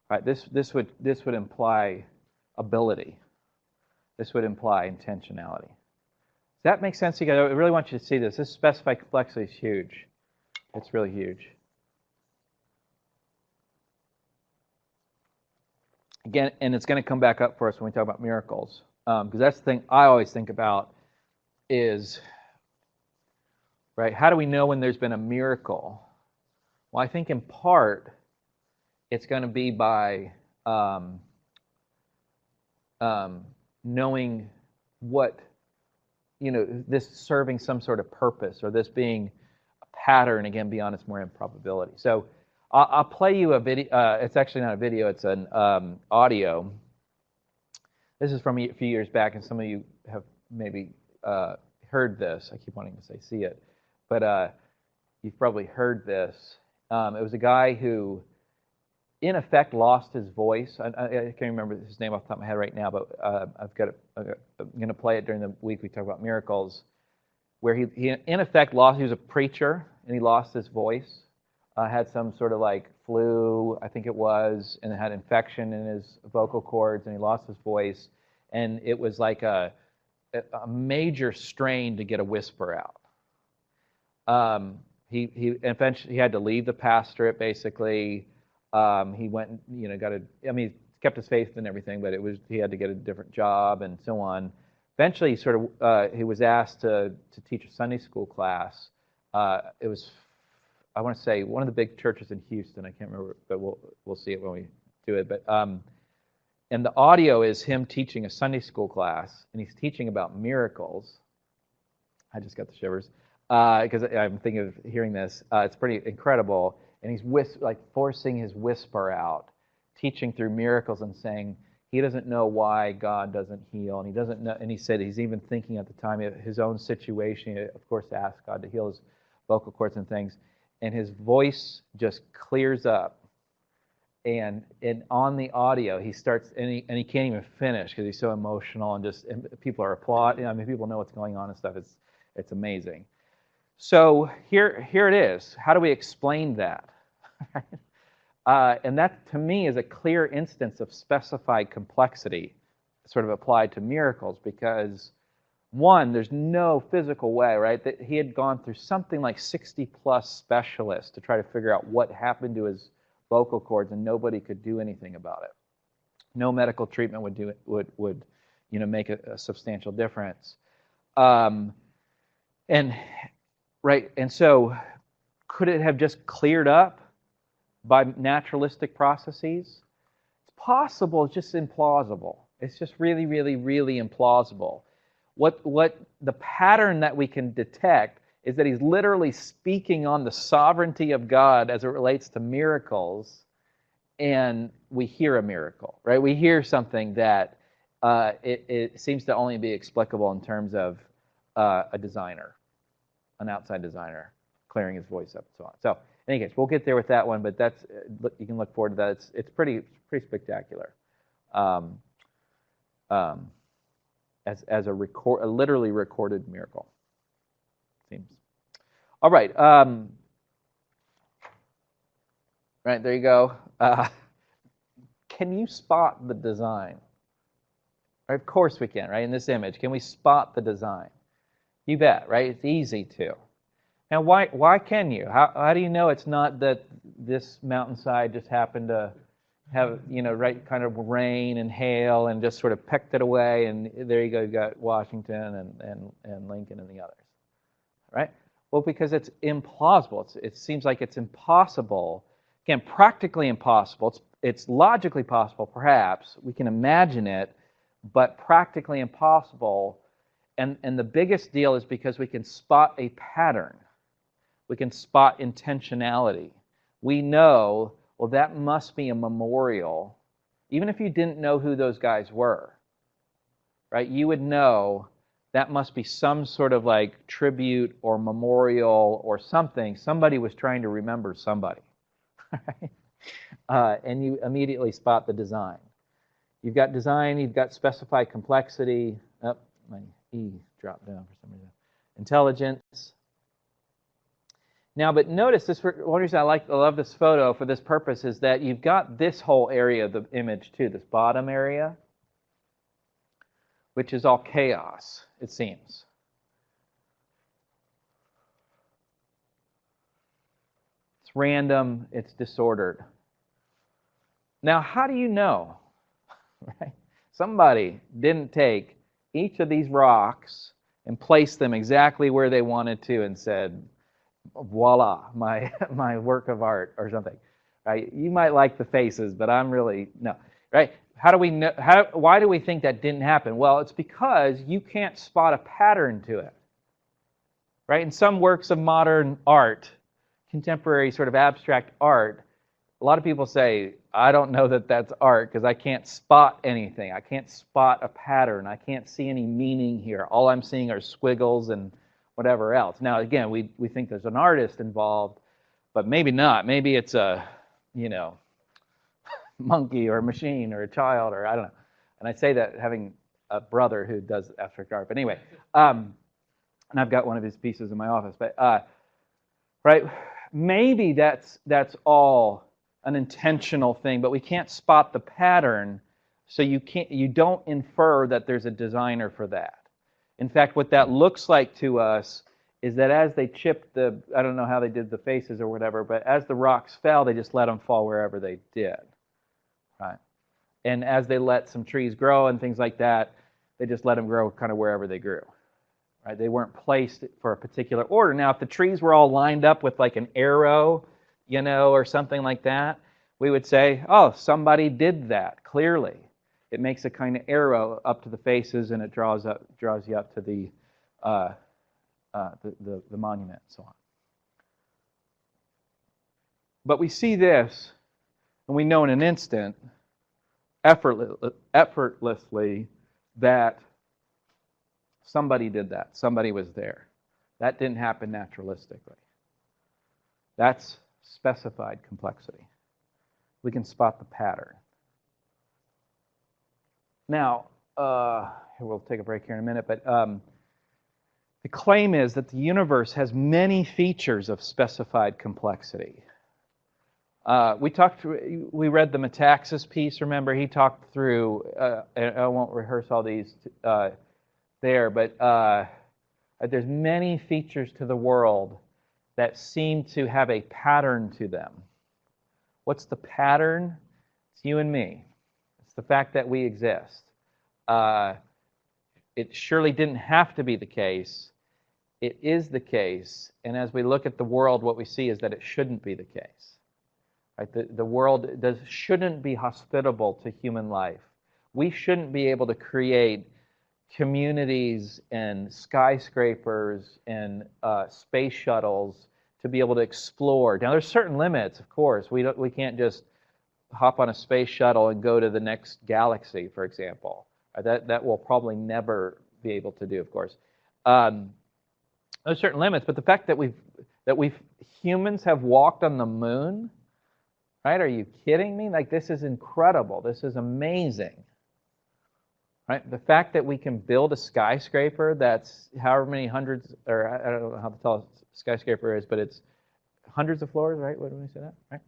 Right? This would imply ability. This would imply intentionality. Does that make sense to you guys? I really want you to see this. This specified complexity is huge. It's really huge. Again, and it's going to come back up for us when we talk about miracles. Because that's the thing I always think about is, right, how do we know when there's been a miracle? Well, I think in part it's going to be by knowing what, this serving some sort of purpose, or this being a pattern, again, beyond its mere improbability. So I'll play you a video. It's actually not a video, it's an audio. This is from a few years back, and some of you have maybe heard this. I keep wanting to say see it, but you've probably heard this. It was a guy who, in effect, lost his voice. I can't remember his name off the top of my head right now, but I'm going to play it during the week we talk about miracles, where he in effect lost. He was a preacher, and he lost his voice. Had some sort of like flu, I think it was, and had infection in his vocal cords, and he lost his voice. And it was like a major strain to get a whisper out. He eventually had to leave the pastorate, basically. He went and, he kept his faith and everything, but he had to get a different job and so on. Eventually, he was asked to teach a Sunday school class. It was, I want to say, one of the big churches in Houston. I can't remember, but we'll see it when we do it. But and the audio is him teaching a Sunday school class, and he's teaching about miracles. I just got the shivers because I'm thinking of hearing this. It's pretty incredible, and he's forcing his whisper out, teaching through miracles and saying he doesn't know why God doesn't heal, and he doesn't know. And he said he's even thinking at the time of his own situation. Of course, to ask God to heal his vocal cords and things, and his voice just clears up. And on the audio, he starts, and he can't even finish because he's so emotional, and people are applauding. I mean, people know what's going on and stuff. It's amazing. So here it is. How do we explain that? And that, to me, is a clear instance of specified complexity, sort of applied to miracles, because one, there's no physical way, right? That he had gone through something like 60+ specialists to try to figure out what happened to his vocal cords, and nobody could do anything about it. No medical treatment would make a substantial difference. And so could it have just cleared up by naturalistic processes? It's possible, it's just implausible. It's just really, really, really implausible. What the pattern that we can detect is that he's literally speaking on the sovereignty of God as it relates to miracles, and we hear a miracle, right? We hear something that it seems to only be explicable in terms of a designer, an outside designer, clearing his voice up and so on. So, in any case, we'll get there with that one, but you can look forward to that. It's pretty spectacular. As a literally recorded miracle. Seems. All right. Right, there you go. Can you spot the design? Right, of course we can, right? In this image, can we spot the design? You bet, right? It's easy to. Now, why can you? How do you know it's not that this mountainside just happened to have, right kind of rain and hail and just sort of pecked it away, and there you go, you got Washington and Lincoln and the others, right? Well, because it's implausible. It seems like it's impossible. Again, practically impossible. It's logically possible, perhaps. We can imagine it, but practically impossible. And the biggest deal is because we can spot a pattern. We can spot intentionality. We know, well, that must be a memorial. Even if you didn't know who those guys were, right? You would know that must be some sort of like tribute or memorial or something. Somebody was trying to remember somebody. Right? And you immediately spot the design. You've got design, you've got specified complexity. Oh, my E dropped down for some reason. Intelligence. Now, but notice this. One reason I love this photo for this purpose is that you've got this whole area of the image too, this bottom area, which is all chaos, it seems. It's random, it's disordered. Now, how do you know? Right? Somebody didn't take each of these rocks and place them exactly where they wanted to and said, voila, my work of art or something. Right? You might like the faces, but I'm really, no. Right? How do we know? Why do we think that didn't happen? Well, it's because you can't spot a pattern to it. Right? In some works of modern art, contemporary sort of abstract art, a lot of people say, I don't know that that's art because I can't spot anything. I can't spot a pattern. I can't see any meaning here. All I'm seeing are squiggles and whatever else. Now, again, we think there's an artist involved, but maybe not. Maybe it's a, monkey or a machine or a child or I don't know. And I say that having a brother who does abstract art. But anyway, and I've got one of his pieces in my office. But right, maybe that's all an intentional thing, but we can't spot the pattern, so you don't infer that there's a designer for that. In fact, what that looks like to us is that as they chipped I don't know how they did the faces or whatever, but as the rocks fell, they just let them fall wherever they did. Right? And as they let some trees grow and things like that, they just let them grow kind of wherever they grew. Right? They weren't placed for a particular order. Now, if the trees were all lined up with like an arrow, or something like that, we would say, oh, somebody did that, clearly. It makes a kind of arrow up to the faces, and it draws you up to the monument and so on. But we see this, and we know in an instant, effortlessly, that somebody did that. Somebody was there. That didn't happen naturalistically. That's specified complexity. We can spot the pattern. Now, we'll take a break here in a minute, but the claim is that the universe has many features of specified complexity. We read the Metaxas piece, remember? He talked through, I won't rehearse all these there, but there's many features to the world that seem to have a pattern to them. What's the pattern? It's you and me. It's the fact that we exist. It surely didn't have to be the case. It is the case, and as we look at the world, what we see is that it shouldn't be the case. Right? The world shouldn't be hospitable to human life. We shouldn't be able to create communities and skyscrapers and space shuttles to be able to explore. Now, there's certain limits, of course. We can't just hop on a space shuttle and go to the next galaxy, for example. That we'll probably never be able to do, of course. There's certain limits, but the fact that humans have walked on the moon, right? Are you kidding me? Like, this is incredible. This is amazing. Right? The fact that we can build a skyscraper that's however many hundreds, or I don't know how tall a skyscraper is, but it's hundreds of floors, right? What did we say that? Right?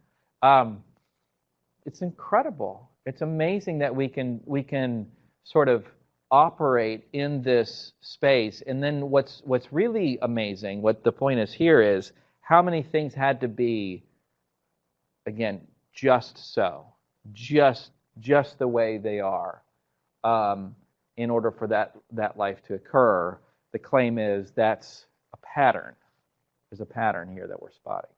It's incredible. It's amazing that we can sort of operate in this space. And then what's really amazing, what the point is here, is how many things had to be, again, just so, just the way they are. In order for that life to occur. The claim is that's a pattern. There's a pattern here that we're spotting.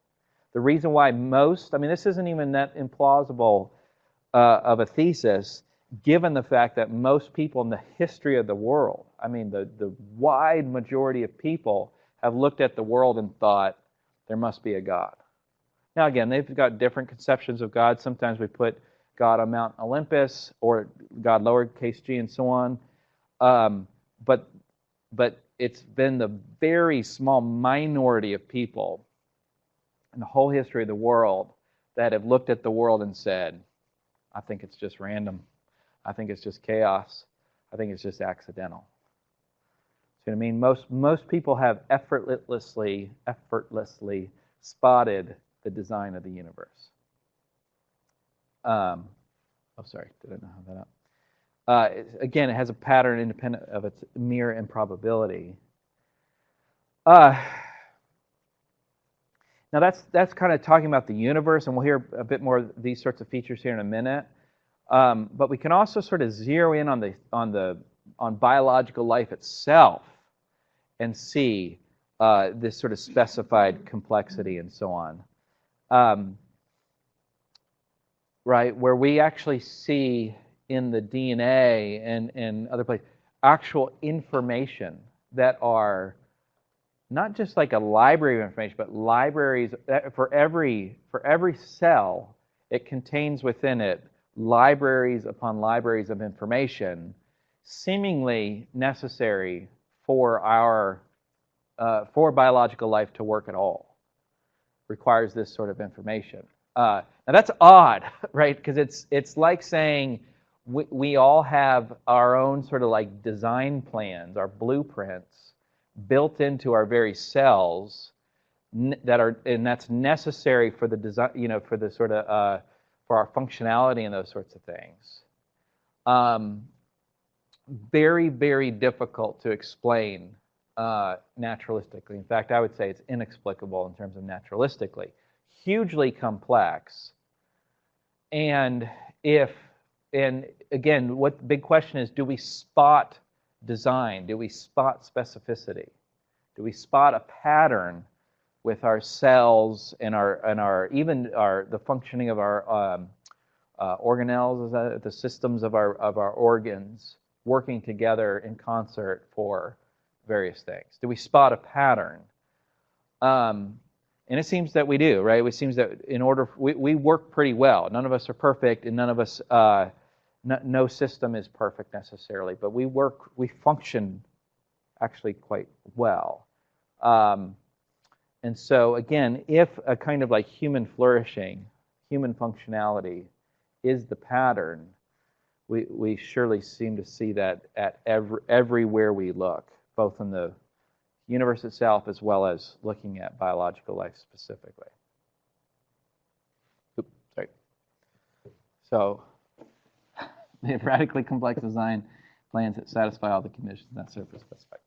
The reason why this isn't even that implausible of a thesis, given the fact that most people in the history of the world, the wide majority of people have looked at the world and thought, there must be a God. Now again, they've got different conceptions of God. Sometimes we put God on Mount Olympus, or God lowercase g, and so on. But it's been the very small minority of people in the whole history of the world that have looked at the world and said, I think it's just random. I think it's just chaos. I think it's just accidental. See what I mean? Most people have effortlessly spotted the design of the universe. Sorry, did I not have that up? Again, it has a pattern independent of its mere improbability. Now that's kind of talking about the universe, and we'll hear a bit more of these sorts of features here in a minute. But we can also sort of zero in on biological life itself and see this sort of specified complexity and so on. Right, where we actually see in the DNA and other places actual information that are not just like a library of information, but libraries for every cell. It contains within it libraries upon libraries of information, seemingly necessary for for biological life to work at all. Requires this sort of information. Now that's odd, right? Because it's like saying we all have our own sort of like design plans, our blueprints built into our very cells and that's necessary for the design, for the sort of for our functionality and those sorts of things. Very, very difficult to explain naturalistically. In fact, I would say it's inexplicable in terms of naturalistically. Hugely complex. And again, what the big question is, do we spot design? Do we spot specificity? Do we spot a pattern with our cells and the functioning of our organelles, the systems of our organs working together in concert for various things? Do we spot a pattern? And it seems that we do, right? It seems that we work pretty well. None of us are perfect, and none of us, no system is perfect necessarily, but we function actually quite well. And so again, if a kind of like human flourishing, human functionality is the pattern, we surely seem to see that at everywhere we look, both in the universe itself as well as looking at biological life specifically. Oops, sorry. So, they have radically complex design plans that satisfy all the conditions that surface specified.